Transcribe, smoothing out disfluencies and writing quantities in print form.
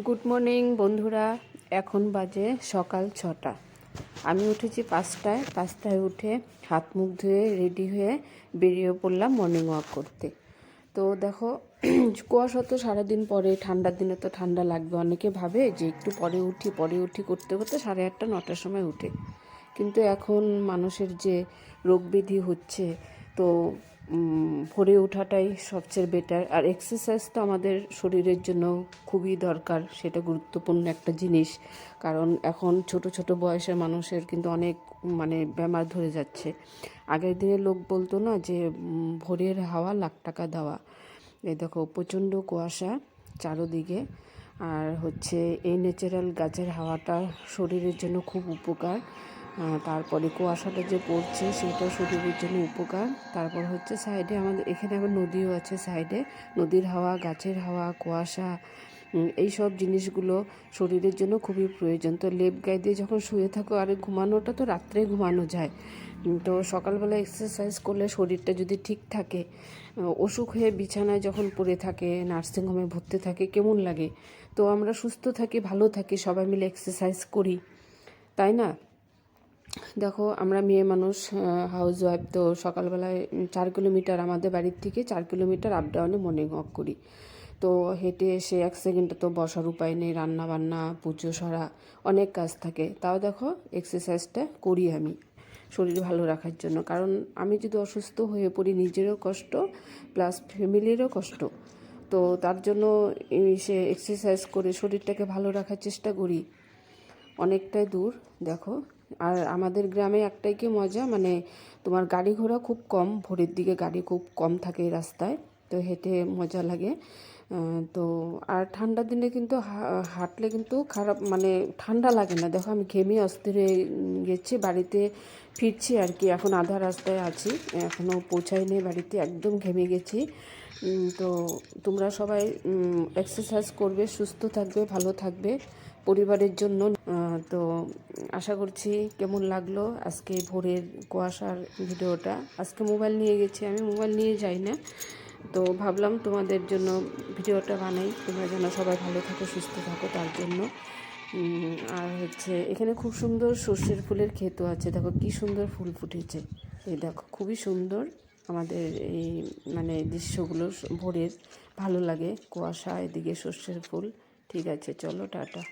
Good morning বন্ধুরা। এখন বাজে সকাল 6টা। আমি উঠেছি 5টায় উঠে হাত মুখ ধুয়ে রেডি হয়ে বেরিয়ে পড়লাম মর্নিং ওয়াক করতে। তো দেখো কুয়াশা তো সারাদিন পরে, ঠান্ডার দিনে তো ঠান্ডা লাগবে, অনেকে ভাবে যে একটু পরে উঠি করতে করতে 8:30 9টার সময় উঠে। কিন্তু এখন মানুষের যে রোগ ব্যাধি হচ্ছে, তো ভোরে ওঠাটাই সবচেয়ে বেটার। আর এক্সারসাইজ তো আমাদের শরীরের জন্য খুবই দরকার, সেটা গুরুত্বপূর্ণ একটা জিনিস। কারণ এখন ছোট ছোট বয়সের মানুষের কিন্তু অনেক বেমার ধরে যাচ্ছে। আগের দিনে লোক বলতো না যে ভোরের হাওয়া লাখ টাকা দেওয়া। এই দেখো প্রচণ্ড কুয়াশা চারোদিকে, আর এই ন্যাচারাল গাছের হাওয়াটা শরীরের জন্য খুব উপকার। তারপরে কুয়াশাটা যে পড়ছে সেটা শরীরের জন্য উপকার। তারপর সাইডে আমাদের এখানে আবার নদীও আছে, সাইডে নদীর হাওয়া, গাছের হাওয়া, কুয়াশা, এই সব জিনিসগুলো শরীরের জন্য খুবই প্রয়োজন। তো লেপ গায়ে দিয়ে যখন শুয়ে থাকো, আর ঘুমানোটা তো রাত্রে ঘুমানো যায়, তো সকালবেলা এক্সারসাইজ করলে শরীরটা যদি ঠিক থাকে, অসুখ হয়ে বিছানায় যখন পড়ে থাকে, নার্সিংহোমে ভর্তি থাকে, কেমন লাগে? তো আমরা সুস্থ থাকি, ভালো থাকি, সবাই মিলে এক্সারসাইজ করি, তাই না? দেখো আমরা মেয়ে মানুষ, হাউস ওয়াইফ, তো সকালবেলায় 4 কিলোমিটার আমাদের বাড়ির থেকে 4 কিলোমিটার আপ ডাউনে মর্নিং ওয়াক করি। তো হেঁটে এসে 1 সেকেন্ডে তো বসার উপায় নেই, রান্না বান্না, পুজো সরা, অনেক কাজ থাকে, তাও দেখো এক্সারসাইজটা করি আমি শরীর ভালো রাখার জন্য। কারণ আমি যদি অসুস্থ হয়ে পড়ি, নিজেরও কষ্ট প্লাস ফ্যামিলিরও কষ্ট। তো তার জন্য এক্সারসাইজ করে শরীরটাকে ভালো রাখার চেষ্টা করি। অনেকটাই দূর দেখো। আর আমাদের গ্রামে একটাই কি মজা, তোমার গাড়ি ঘোড়া খুব কম, ভোরের দিকে গাড়ি খুব কম থাকে এই রাস্তায়, তো হেঁটে মজা লাগে। তো আর ঠান্ডার দিনে কিন্তু হাঁটলে কিন্তু খারাপ, ঠান্ডা লাগে না। দেখো আমি ঘেমে অস্থির হয়ে গেছি, বাড়িতে ফিরছি আর কি, এখন আধা রাস্তায় আছি, এখনও পৌঁছাইনি বাড়িতে, একদম ঘেমে গেছি। তো তোমরা সবাই এক্সারসাইজ করবে, সুস্থ থাকবে, ভালো থাকবে পরিবারের জন্য। তো আশা করছি কেমন লাগলো আজকে ভোরের কুয়াশার ভিডিওটা। আজকে মোবাইল নিয়ে গেছি, আমি মোবাইল নিয়ে যাই না, তো ভাবলাম তোমাদের জন্য ভিডিওটা বানাই, তোমরা যেন সবাই ভালো থাকো, সুস্থ থাকো, তার জন্য। আর এখানে খুব সুন্দর সর্ষের ফুলের ক্ষেতও আছে, দেখো কি সুন্দর ফুল ফুটেছে, এই দেখো খুবই সুন্দর আমাদের এই দৃশ্যগুলো ভোরের, ভালো লাগে কুয়াশা, এদিকে সর্ষের ফুল। ঠিক আছে, চলো টাটা।